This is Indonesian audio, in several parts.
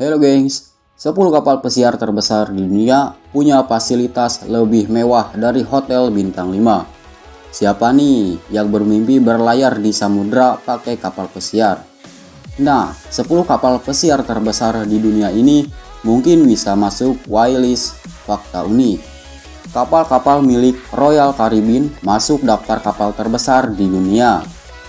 Halo gengs, 10 kapal pesiar terbesar di dunia punya fasilitas lebih mewah dari hotel bintang 5. Siapa nih yang bermimpi berlayar di samudra pakai kapal pesiar? Nah, 10 kapal pesiar terbesar di dunia ini mungkin bisa masuk whitelist fakta unik. Kapal-kapal milik Royal Caribbean masuk daftar kapal terbesar di dunia.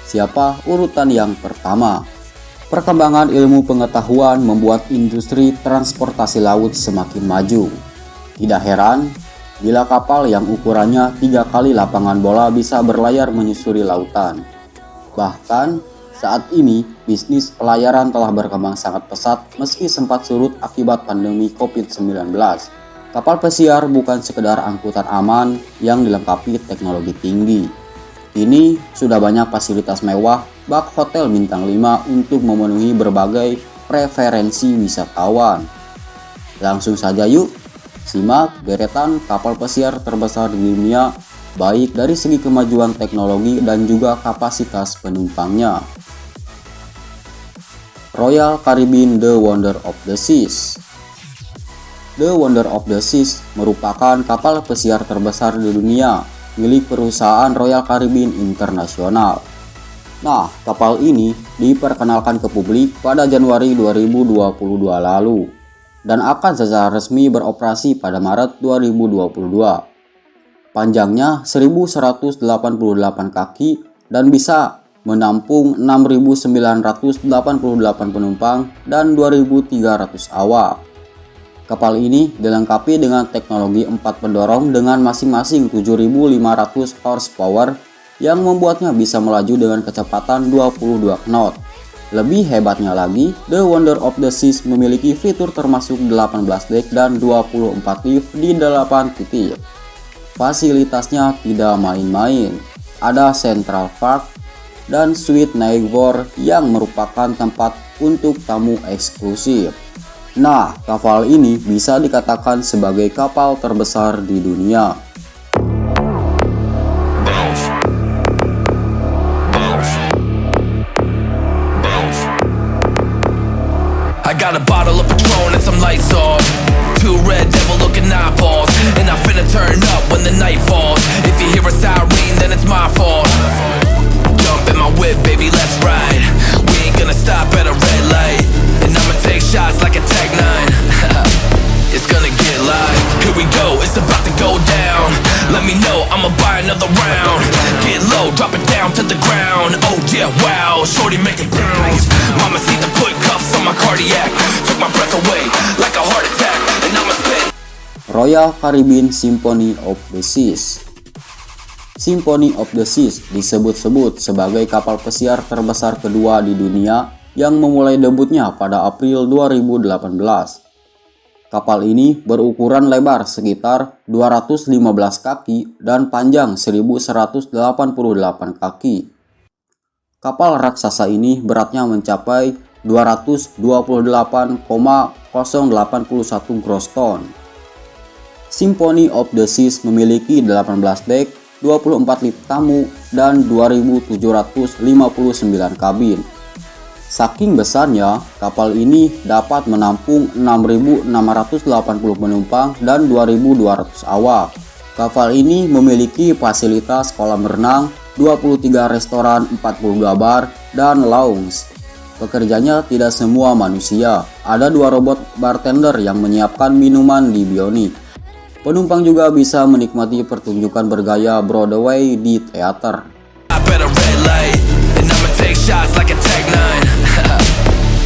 Siapa urutan yang pertama? Perkembangan ilmu pengetahuan membuat industri transportasi laut semakin maju. Tidak heran bila kapal yang ukurannya 3 kali lapangan bola bisa berlayar menyusuri lautan. Bahkan saat ini bisnis pelayaran telah berkembang sangat pesat meski sempat surut akibat pandemi COVID-19. Kapal pesiar bukan sekedar angkutan aman yang dilengkapi teknologi tinggi. Kini sudah banyak fasilitas mewah bak hotel bintang 5 untuk memenuhi berbagai preferensi wisatawan. Langsung saja yuk, simak deretan kapal pesiar terbesar di dunia baik dari segi kemajuan teknologi dan juga kapasitas penumpangnya. Royal Caribbean The Wonder of the Seas. The Wonder of the Seas merupakan kapal pesiar terbesar di dunia milik perusahaan Royal Caribbean International. Nah, kapal ini diperkenalkan ke publik pada Januari 2022 lalu dan akan secara resmi beroperasi pada Maret 2022. Panjangnya 1188 kaki dan bisa menampung 6.988 penumpang dan 2.300 awak. Kapal ini dilengkapi dengan teknologi 4 pendorong dengan masing-masing 7.500 horsepower yang membuatnya bisa melaju dengan kecepatan 22 knot. Lebih hebatnya lagi, The Wonder of the Seas memiliki fitur termasuk 18 dek dan 24 lift di 8 titik. Fasilitasnya tidak main-main. Ada Central Park dan Suite Navigor yang merupakan tempat untuk tamu eksklusif. Nah, kapal ini bisa dikatakan sebagai kapal terbesar di dunia. I got a bottle of Patron and some lights off. Two red devil looking eyeballs. And I finna turn up when the night falls. If you hear a siren, then it's my fault. Jump in my whip, baby, let's ride. We ain't gonna stop at a red light. And I'ma take shots like a Tech 9. It's gonna get live. Here we go, it's about to go down. Let me know, I'ma buy another round. Get low, drop it down to the ground. Oh yeah, wow, shorty make it bounce. Mama see the put cuffs on my cardiac. Took my breath away like a heart attack. And I'ma spin. Royal Caribbean Symphony of the Seas. Symphony of the Seas disebut-sebut sebagai kapal pesiar terbesar kedua di dunia yang memulai debutnya pada April 2018. Kapal ini berukuran lebar sekitar 215 kaki dan panjang 1188 kaki. Kapal raksasa ini beratnya mencapai 228,081 gross ton. Symphony of the Seas memiliki 18 dek, 24 lift tamu, dan 2.759 kabin. Saking besarnya, kapal ini dapat menampung 6.680 penumpang dan 2.200 awak. Kapal ini memiliki fasilitas kolam renang, 23 restoran, 42 bar, dan lounge. Pekerjanya tidak semua manusia, ada 2 robot bartender yang menyiapkan minuman di bionik. Penumpang juga bisa menikmati pertunjukan bergaya Broadway di teater.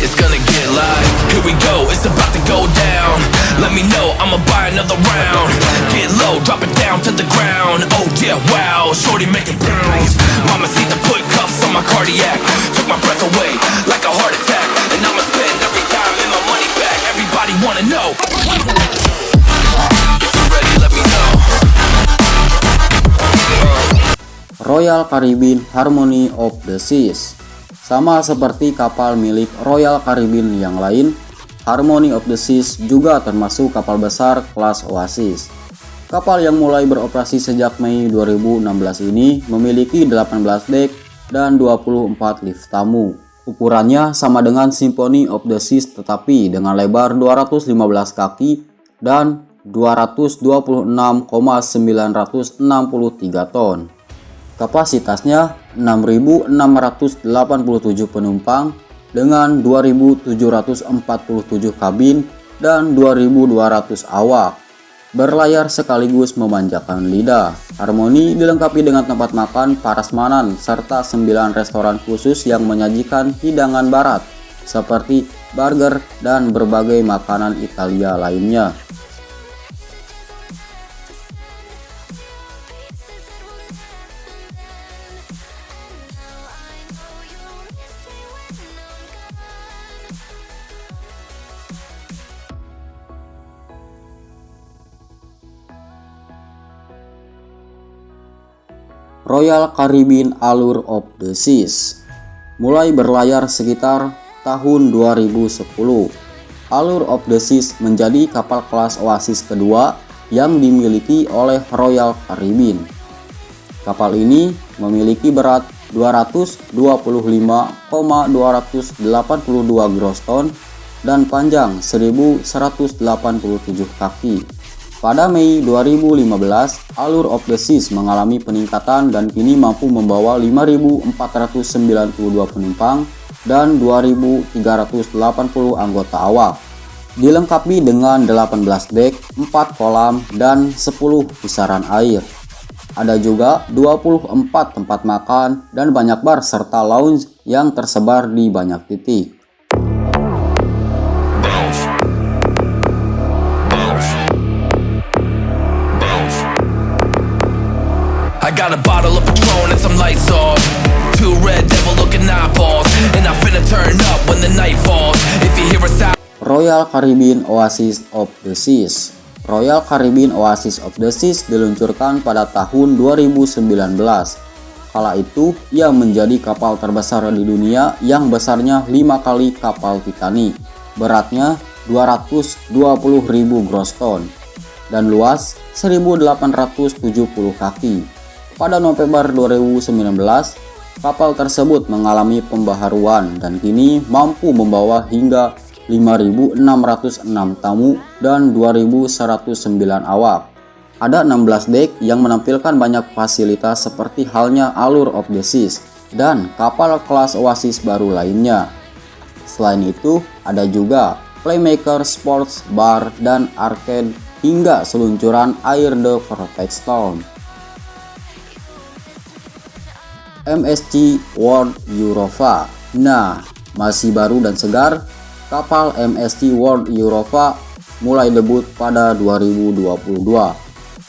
It's gonna get live. Here we go, it's about to go down. Let me know, I'ma buy another round. Get low, drop it down to the ground. Oh yeah, wow, shorty make it bounce. Mama see the put cuffs on my cardiac. Took my breath away like a heart attack. And I'ma spend every dime and my money back. Everybody wanna know. If you're ready, let me know. Royal Caribbean Harmony of the Seas. Sama seperti kapal milik Royal Caribbean yang lain, Harmony of the Seas juga termasuk kapal besar kelas Oasis. Kapal yang mulai beroperasi sejak Mei 2016 ini memiliki 18 dek dan 24 lift tamu. Ukurannya sama dengan Symphony of the Seas tetapi dengan lebar 215 kaki dan 226,963 ton. Kapasitasnya 6.687 penumpang dengan 2.747 kabin dan 2.200 awak. Berlayar sekaligus memanjakan lidah. Harmony dilengkapi dengan tempat makan prasmanan serta 9 restoran khusus yang menyajikan hidangan barat seperti burger dan berbagai makanan Italia lainnya. Royal Caribbean Allure of the Seas mulai berlayar sekitar tahun 2010. Allure of the Seas menjadi kapal kelas Oasis kedua yang dimiliki oleh Royal Caribbean. Kapal ini memiliki berat 225,282 gross ton dan panjang 1.187 kaki. Pada Mei 2015, Allure of the Seas mengalami peningkatan dan kini mampu membawa 5.492 penumpang dan 2.380 anggota awak. Dilengkapi dengan 18 dek, 4 kolam, dan 10 pusaran air. Ada juga 24 tempat makan dan banyak bar serta lounge yang tersebar di banyak titik. I got a bottle of Patron and some lights off. 2 red devil looking eyeballs. And I finna turn up when the night falls. If you hear a sound. Royal Caribbean Oasis of the Seas. Royal Caribbean Oasis of the Seas diluncurkan pada tahun 2019. Kala itu, ia menjadi kapal terbesar di dunia yang besarnya 5 kali kapal Titanic. Beratnya 220.000 gross ton dan luas 1.870 kaki. Pada November 2019, kapal tersebut mengalami pembaharuan dan kini mampu membawa hingga 5.606 tamu dan 2.109 awak. Ada 16 dek yang menampilkan banyak fasilitas seperti halnya Allure of the Seas dan kapal kelas Oasis baru lainnya. Selain itu, ada juga Playmaker Sports Bar dan Arcade hingga seluncuran air The Perfect Storm. MSC World Europa. Nah, masih baru dan segar, kapal MSC World Europa mulai debut pada 2022.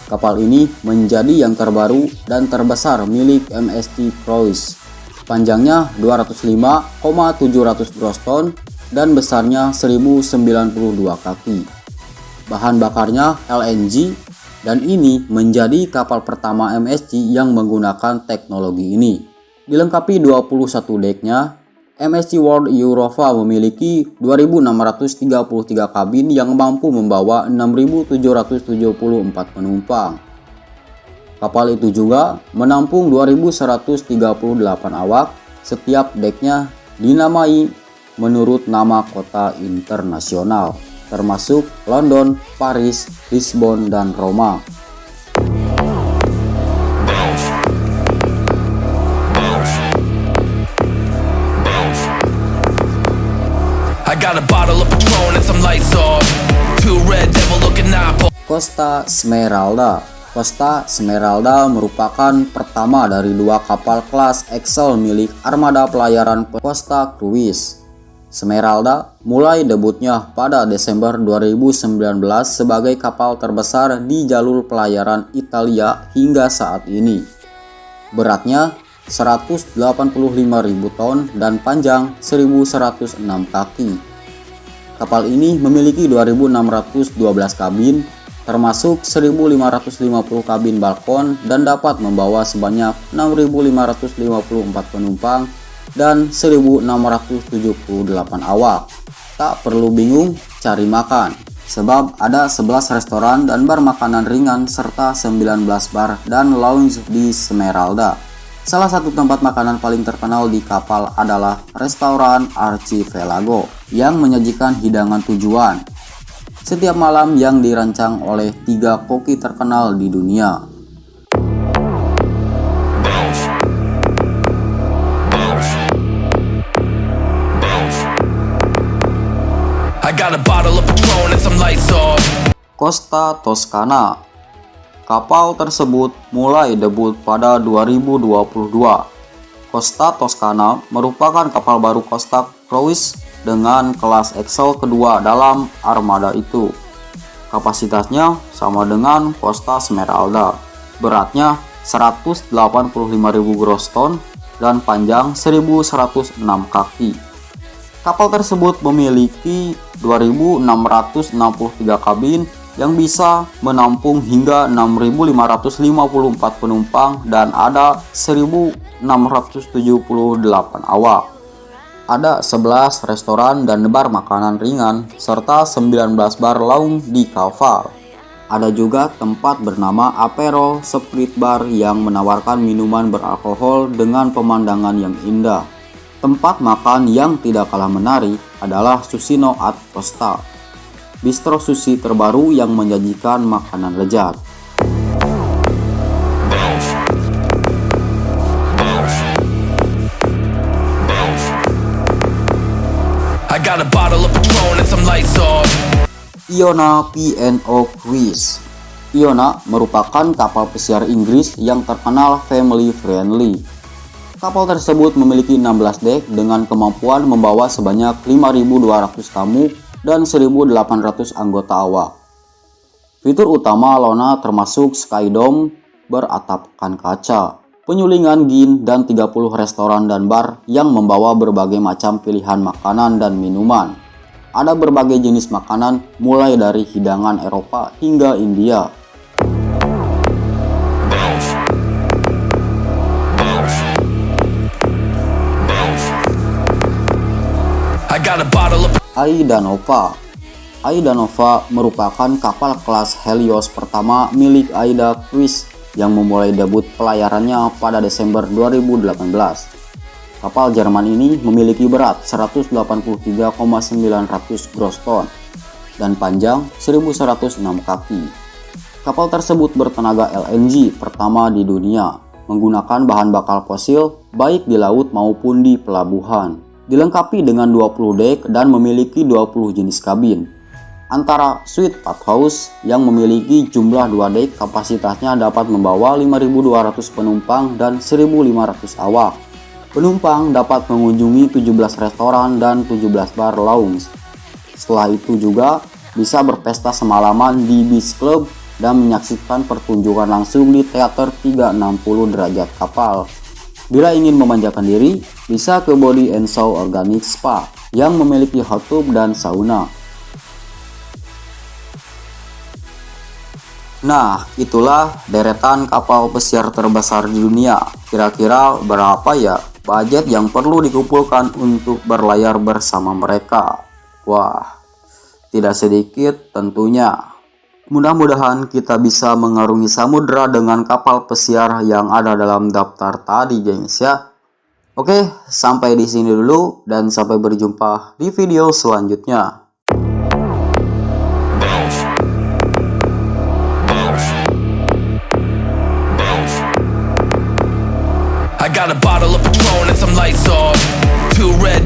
Kapal ini menjadi yang terbaru dan terbesar milik MSC Cruises. Panjangnya 205,700 gross ton dan besarnya 1092 kaki. Bahan bakarnya LNG dan ini menjadi kapal pertama MSC yang menggunakan teknologi ini. Dilengkapi 21 deknya, MSC World Europa memiliki 2.633 kabin yang mampu membawa 6.774 penumpang. Kapal itu juga menampung 2.138 awak, setiap deknya dinamai menurut nama kota internasional, termasuk London, Paris, Lisbon, dan Roma. I got a bottle of Patron and some lights off. 2 red devil looking eyeballs. Costa Smeralda. Costa Smeralda merupakan pertama dari 2 kapal kelas Excel milik armada pelayaran Costa Cruises. Smeralda mulai debutnya pada Desember 2019 sebagai kapal terbesar di jalur pelayaran Italia hingga saat ini. Beratnya 185.000 ton dan panjang 1.106 kaki. Kapal ini memiliki 2.612 kabin, termasuk 1.550 kabin balkon dan dapat membawa sebanyak 6.554 penumpang dan 1.678 awak. Tak perlu bingung cari makan, sebab ada 11 restoran dan bar makanan ringan serta 19 bar dan lounge di Smeralda. Salah satu tempat makanan paling terkenal di kapal adalah restoran Archipelago yang menyajikan hidangan tujuan setiap malam yang dirancang oleh 3 koki terkenal di dunia. I got a bottle of Patron and some lights off. Costa Toscana. Kapal tersebut mulai debut pada 2022. Costa Toscana merupakan kapal baru Costa Cruise dengan kelas Excel kedua dalam armada itu. Kapasitasnya sama dengan Costa Smeralda. Beratnya 185.000 gross ton dan panjang 1.106 kaki. Kapal tersebut memiliki 2.663 kabin yang bisa menampung hingga 6.554 penumpang dan ada 1.678 awak. Ada 11 restoran dan bar makanan ringan serta 19 bar lounge di kapal. Ada juga tempat bernama Apero Sprit Bar yang menawarkan minuman beralkohol dengan pemandangan yang indah. Tempat makan yang tidak kalah menarik adalah Susino at Costa, bistro sushi terbaru yang menyajikan makanan lezat. I got a bottle of Patron and some lights off. Iona P&O Cruise. Iona merupakan kapal pesiar Inggris yang terkenal family friendly. Kapal tersebut memiliki 16 dek dengan kemampuan membawa sebanyak 5.200 tamu dan 1.800 anggota awak. Fitur utama Lona termasuk Skydome beratapkan kaca, penyulingan gin, dan 30 restoran dan bar yang membawa berbagai macam pilihan makanan dan minuman. Ada berbagai jenis makanan mulai dari hidangan Eropa hingga India. I got a bottle of Aida Nova. Aida Nova merupakan kapal kelas Helios pertama milik Aida Cruise yang memulai debut pelayarannya pada Desember 2018. Kapal Jerman ini memiliki berat 183,900 gross ton dan panjang 1.106 kaki. Kapal tersebut bertenaga LNG pertama di dunia, menggunakan bahan bakar fosil baik di laut maupun di pelabuhan. Dilengkapi dengan 20 dek dan memiliki 20 jenis kabin. Antara Suite Penthouse yang memiliki jumlah 2 dek kapasitasnya dapat membawa 5.200 penumpang dan 1.500 awak. Penumpang dapat mengunjungi 17 restoran dan 17 bar lounge. Setelah itu juga bisa berpesta semalaman di Beach Club dan menyaksikan pertunjukan langsung di teater 360 derajat kapal. Bila ingin memanjakan diri, bisa ke Body and Soul Organic Spa yang memiliki hot tub dan sauna. Nah, itulah deretan kapal pesiar terbesar di dunia. Kira-kira berapa ya budget yang perlu dikumpulkan untuk berlayar bersama mereka? Wah, tidak sedikit tentunya. Mudah-mudahan kita bisa mengarungi samudera dengan kapal pesiar yang ada dalam daftar tadi, gengs ya. Oke, sampai di sini dulu dan sampai berjumpa di video selanjutnya. I got a bottle of Patron and some lights off. 2 red